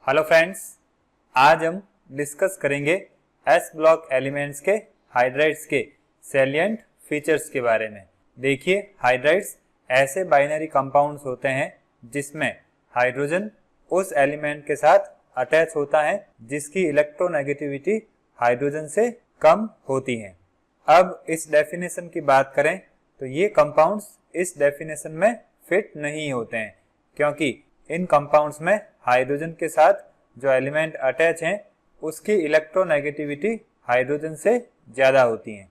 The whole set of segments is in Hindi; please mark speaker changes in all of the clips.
Speaker 1: हेलो फ्रेंड्स, आज हम डिस्कस करेंगे एस ब्लॉक एलिमेंट्स के हाइड्राइड्स के सैलिएंट फीचर्स के बारे में। देखिए, हाइड्राइड्स ऐसे बाइनरी कंपाउंड्स होते हैं जिसमें हाइड्रोजन उस एलिमेंट के साथ अटैच होता है जिसकी इलेक्ट्रोनेगेटिविटी हाइड्रोजन से कम होती है। अब इस डेफिनेशन की बात करें तो ये कंपाउंड्स इस डेफिनेशन में फिट नहीं होते हैं, क्योंकि इन कंपाउंड्स में हाइड्रोजन के साथ जो एलिमेंट अटैच हैं उसकी इलेक्ट्रोनेगेटिविटी हाइड्रोजन से ज़्यादा होती है।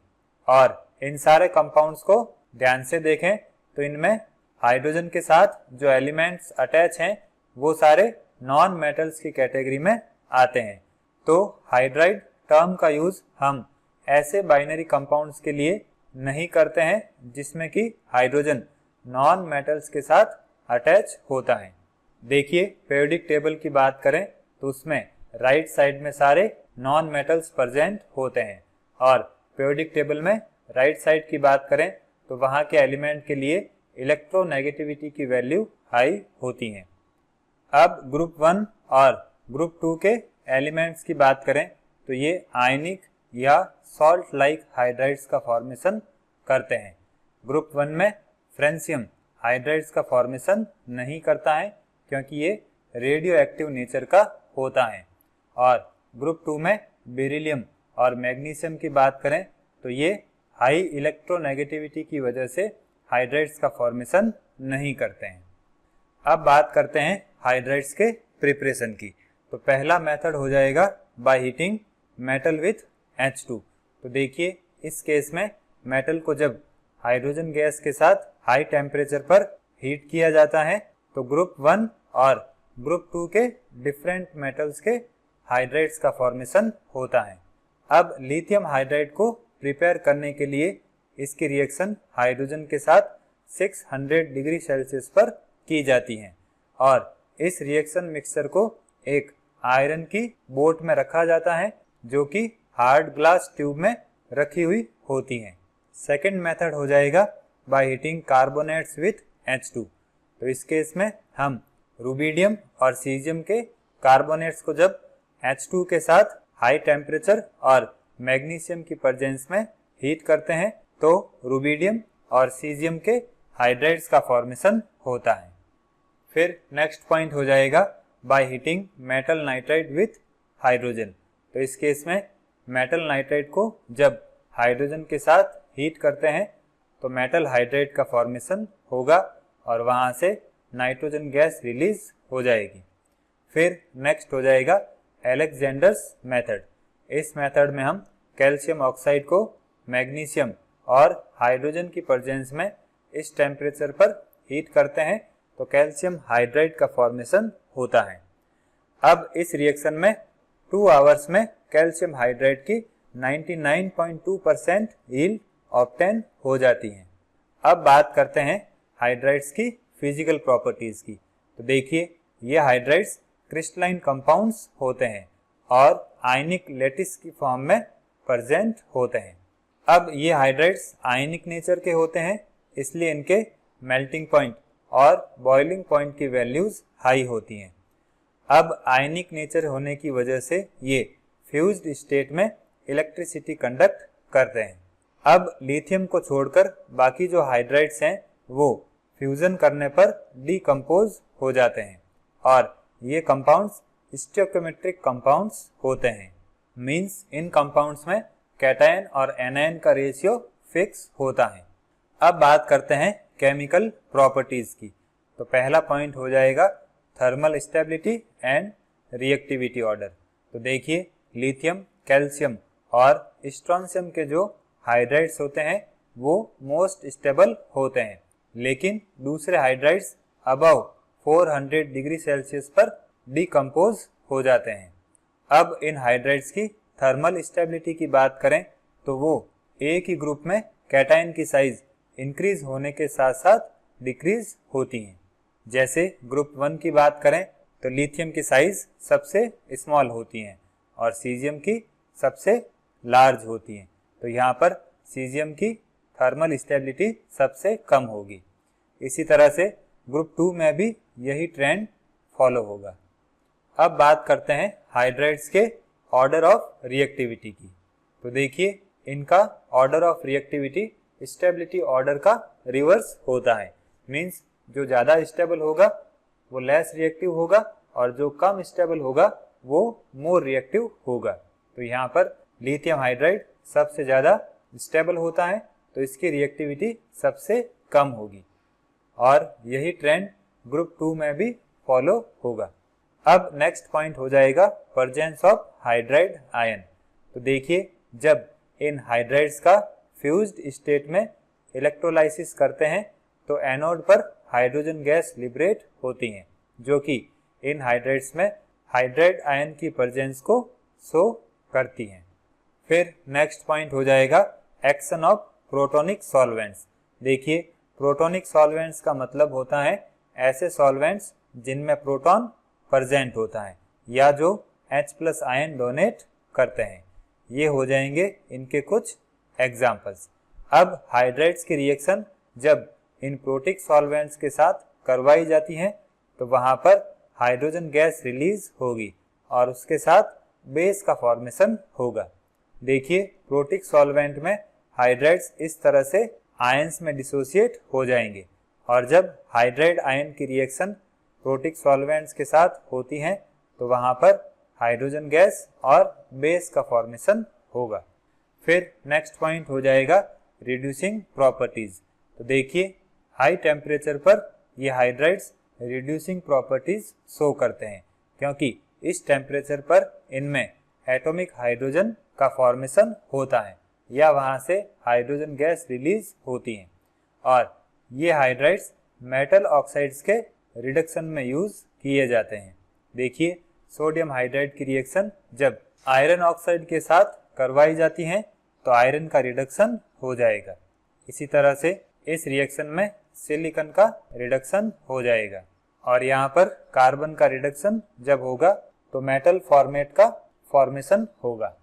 Speaker 1: और इन सारे कंपाउंड्स को ध्यान से देखें तो इनमें हाइड्रोजन के साथ जो एलिमेंट्स अटैच हैं वो सारे नॉन मेटल्स की कैटेगरी में आते हैं। तो हाइड्राइड टर्म का यूज़ हम ऐसे बाइनरी कंपाउंड्स के लिए नहीं करते हैं जिसमें कि हाइड्रोजन नॉन मेटल्स के साथ अटैच होता है। देखिए, पीरियोडिक टेबल की बात करें तो उसमें राइट साइड में सारे नॉन मेटल्स प्रेजेंट होते हैं, और पीरियोडिक टेबल में राइट साइड की बात करें तो वहाँ के एलिमेंट के लिए इलेक्ट्रोनेगेटिविटी की वैल्यू हाई होती है। अब ग्रुप 1 और ग्रुप 2 के एलिमेंट्स की बात करें तो ये आयनिक या सॉल्ट लाइक हाइड्राइड्स का फॉर्मेशन करते हैं। ग्रुप 1 में फ्रेंशियम हाइड्राइड्स का फॉर्मेशन नहीं करता है क्योंकि ये रेडियो एक्टिव नेचर का होता है। और ग्रुप 2 में बेरिलियम और मैग्नीशियम की बात करें तो ये हाई इलेक्ट्रोनेगेटिविटी की वजह से हाइड्राइड्स का फॉर्मेशन नहीं करते हैं। अब बात करते हैं हाइड्राइड्स के प्रिपरेशन की। तो पहला मेथड हो जाएगा by heating metal with H2। तो देखिए, इस केस में मेटल को जब हाइड्रोजन गैस के साथ हाई टेम्परेचर पर हीट किया जाता है तो ग्रुप 1 और ग्रुप 2 के डिफरेंट मेटल्स के हाइड्राइड्स का फॉर्मेशन होता है। अब लिथियम हाइड्राइड को प्रिपेयर करने के लिए इसकी रिएक्शन हाइड्रोजन के साथ 600 डिग्री सेल्सियस पर की जाती है, और इस रिएक्शन मिक्सचर को एक आयरन की बोट में रखा जाता है जो कि हार्ड ग्लास ट्यूब में रखी हुई होती है। सेकेंड मेथड हो जाएगा by heating carbonates with H2। तो इस केस में हम रुबिडियम और सीजियम के कार्बोनेट्स को जब H2 के साथ हाई टेम्परेचर और मैग्नीशियम की प्रेजेंस में हीट करते हैं तो रुबिडियम और सीजियम के हाइड्राइड्स का फॉर्मेशन होता है। फिर नेक्स्ट पॉइंट हो जाएगा by heating metal nitride with hydrogen. तो इस केस में मेटल नाइट्राइड को जब हाइड्रोजन के साथ हीट करते हैं तो मेटल हाइड्राइड का फॉर्मेशन होगा और वहाँ से नाइट्रोजन गैस रिलीज हो जाएगी। फिर नेक्स्ट हो जाएगा अलेक्जेंडर्स मेथड। इस मेथड में हम कैल्शियम ऑक्साइड को मैग्नीशियम और हाइड्रोजन की प्रेजेंस में इस टेम्परेचर पर हीट करते हैं तो कैल्शियम हाइड्राइड का फॉर्मेशन होता है। अब इस रिएक्शन में 2 आवर्स में कैल्शियम हाइड्राइड की 99.2% यील्ड ऑब्टेन हो जाती है। अब बात करते हैं हाइड्राइड्स की फिजिकल प्रॉपर्टीज की। तो देखिए, ये हाइड्राइड्स क्रिस्टलाइन कंपाउंड्स होते हैं और आयनिक लैटिस की फॉर्म में प्रेजेंट होते हैं। अब ये हाइड्राइड्स आयनिक नेचर के होते हैं, इसलिए इनके मेल्टिंग पॉइंट और बॉइलिंग पॉइंट की वैल्यूज हाई होती हैं। अब आयनिक नेचर होने की वजह से ये फ्यूज्ड स्टेट में इलेक्ट्रिसिटी कंडक्ट करते हैं। अब लिथियम को छोड़कर बाकी जो हाइड्राइड्स हैं वो फ्यूजन करने पर डीकम्पोज हो जाते हैं, और ये कंपाउंड्स स्टोइकियोमेट्रिक कंपाउंड्स होते हैं। मींस इन कंपाउंड्स में कैटायन और एनायन का रेशियो फिक्स होता है। अब बात करते हैं केमिकल प्रॉपर्टीज की। तो पहला पॉइंट हो जाएगा thermal stability and reactivity order. तो देखिए, लिथियम, कैल्शियम और स्ट्रोंशियम के जो हाइड्राइड्स होते हैं वो मोस्ट स्टेबल होते हैं, लेकिन दूसरे हाइड्राइड्स अबव 400 डिग्री सेल्सियस पर डीकम्पोज हो जाते हैं। अब इन हाइड्राइड्स की थर्मल स्टेबिलिटी की बात करें तो वो एक ही ग्रुप में कैटायन की साइज इंक्रीज होने के साथ साथ डिक्रीज होती हैं। जैसे ग्रुप 1 की बात करें तो लिथियम की साइज सबसे स्मॉल होती हैं और सीजियम की सबसे लार्ज होती हैं। तो यहाँ पर सीजियम की थर्मल स्टेबिलिटी सबसे कम होगी। इसी तरह से ग्रुप 2 में भी यही ट्रेंड फॉलो होगा। अब बात करते हैं हाइड्राइड्स के ऑर्डर ऑफ रिएक्टिविटी की। तो देखिए इनका order of reactivity stability order का रिवर्स होता है। मींस जो ज़्यादा स्टेबल होगा वो लेस रिएक्टिव होगा और जो कम स्टेबल होगा वो मोर रिएक्टिव होगा। तो यहाँ पर लिथियम हाइड्राइड सबसे ज़्यादा स्टेबल होता है तो इसकी रिएक्टिविटी सबसे कम होगी और यही ट्रेंड ग्रुप 2 में भी फॉलो होगा। अब नेक्स्ट पॉइंट हो जाएगा प्रेजेंस ऑफ हाइड्राइड आयन। तो देखिए जब इन हाइड्राइड्स का फ्यूज्ड स्टेट में इलेक्ट्रोलाइसिस करते हैं तो एनोड पर हाइड्रोजन गैस लिबरेट होती हैं जो कि इन हाइड्राइड्स में हाइड्राइड आयन की प्रेजेंस को शो करती हैं। फिर नेक्स्ट पॉइंट हो जाएगा एक्शन ऑफ प्रोटोनिक सॉल्वेंट्स। देखिए प्रोटोनिक सॉल्वेंट्स का मतलब होता है ऐसे सॉल्वेंट्स जिनमें प्रोटॉन प्रेजेंट होता है या जो H+ आयन डोनेट करते हैं। ये हो जाएंगे इनके कुछ एग्जाम्पल्स। अब हाइड्राइड्स की रिएक्शन जब इन प्रोटिक सॉल्वेंट्स के साथ करवाई जाती हैं तो वहाँ पर हाइड्रोजन गैस रिलीज होगी और उसके साथ बेस का फॉर्मेशन होगा। देखिए प्रोटिक सॉल्वेंट में हाइड्राइड्स इस तरह से आयंस में डिसोसिएट हो जाएंगे और जब हाइड्राइड आयन की रिएक्शन प्रोटिक सॉल्वेंट्स के साथ होती हैं तो वहाँ पर हाइड्रोजन गैस और बेस का फॉर्मेशन होगा। फिर नेक्स्ट पॉइंट हो जाएगा रिड्यूसिंग प्रॉपर्टीज। तो देखिए हाई टेम्परेचर पर ये हाइड्राइड्स रिड्यूसिंग प्रॉपर्टीज शो करते हैं क्योंकि इस टेम्परेचर पर इनमें एटॉमिक हाइड्रोजन का फॉर्मेशन होता है या वहाँ से हाइड्रोजन गैस रिलीज होती हैं और ये हाइड्राइड्स मेटल ऑक्साइड्स के रिडक्शन में यूज किए जाते हैं। देखिए सोडियम हाइड्राइड की रिएक्शन जब आयरन ऑक्साइड के साथ करवाई जाती है तो आयरन का रिडक्शन हो जाएगा। इसी तरह से इस रिएक्शन में सिलिकॉन का रिडक्शन हो जाएगा और यहाँ पर कार्बन का रिडक्शन जब होगा तो मेटल फॉर्मेट का फॉर्मेशन होगा।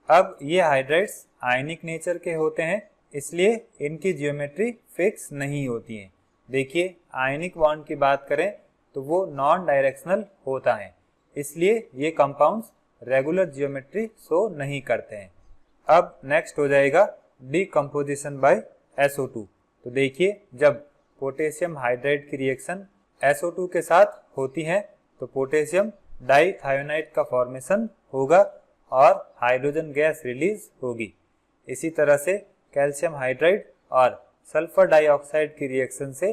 Speaker 1: अब ये हाइड्राइड्स आयनिक नेचर के होते हैं इसलिए इनकी ज्योमेट्री फिक्स नहीं होती है। देखिए आयनिक बॉन्ड की बात करें तो वो नॉन डायरेक्शनल होता है इसलिए ये कंपाउंड्स रेगुलर ज्योमेट्री शो नहीं करते हैं। अब नेक्स्ट हो जाएगा डीकम्पोजिशन बाय SO2। तो देखिए जब पोटेशियम हाइड्राइड की रिएक्शन SO2 के साथ होती है तो पोटेशियम डाइथायोनाइड का फॉर्मेशन होगा और हाइड्रोजन गैस रिलीज होगी। इसी तरह से कैल्शियम हाइड्राइड और सल्फर डाइऑक्साइड की रिएक्शन से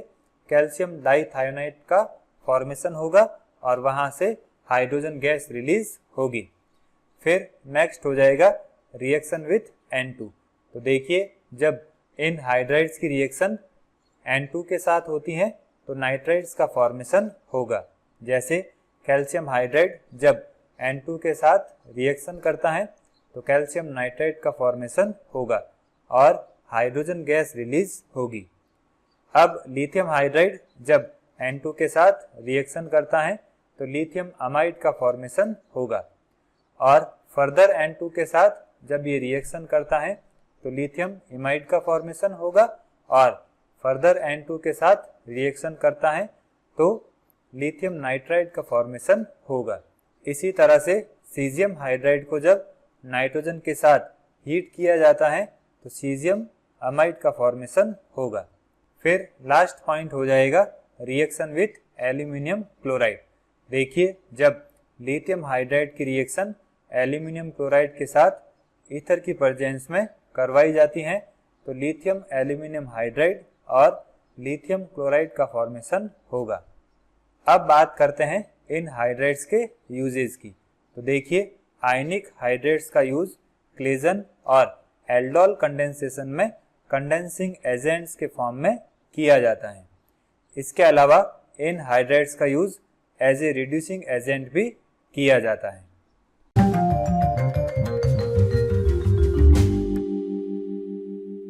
Speaker 1: कैल्शियम डाइथायोनाइड का फॉर्मेशन होगा और वहां से हाइड्रोजन गैस रिलीज होगी। फिर नेक्स्ट हो जाएगा रिएक्शन विथ N2। तो देखिए जब इन हाइड्राइड्स की रिएक्शन N2 के साथ होती है तो नाइट्राइड्स का फॉर्मेशन होगा। जैसे कैल्शियम हाइड्राइड जब N2 के साथ रिएक्शन करता है तो कैल्शियम नाइट्राइड का फॉर्मेशन होगा और हाइड्रोजन गैस रिलीज होगी। अब लिथियम हाइड्राइड जब N2 के साथ रिएक्शन करता है तो लिथियम अमाइड का फॉर्मेशन होगा और फर्दर N2 के साथ जब ये रिएक्शन करता है तो लिथियम इमाइड का फॉर्मेशन होगा और फर्दर N2 के साथ रिएक्शन करता है तो लिथियम नाइट्राइड का फॉर्मेशन होगा। इसी तरह से सीजियम हाइड्राइड को जब नाइट्रोजन के साथ हीट किया जाता है तो सीजियम अमाइड का फॉर्मेशन होगा। फिर लास्ट पॉइंट हो जाएगा रिएक्शन विथ एल्यूमिनियम क्लोराइड। देखिए जब लिथियम हाइड्राइड की रिएक्शन एल्यूमिनियम क्लोराइड के साथ ईथर की प्रेजेंस में करवाई जाती है तो लिथियम एल्यूमिनियम हाइड्राइड और लिथियम क्लोराइड का फॉर्मेशन होगा। अब बात करते हैं इन हाइड्राइड्स के यूजेस की। तो देखिए आयनिक हाइड्राइड्स का यूज क्लेजन और एल्डोल कंडेंसेशन में कंडेंसिंग एजेंट्स के फॉर्म में किया जाता है। इसके अलावा इन हाइड्राइड्स का use as a reducing agent भी किया जाता है।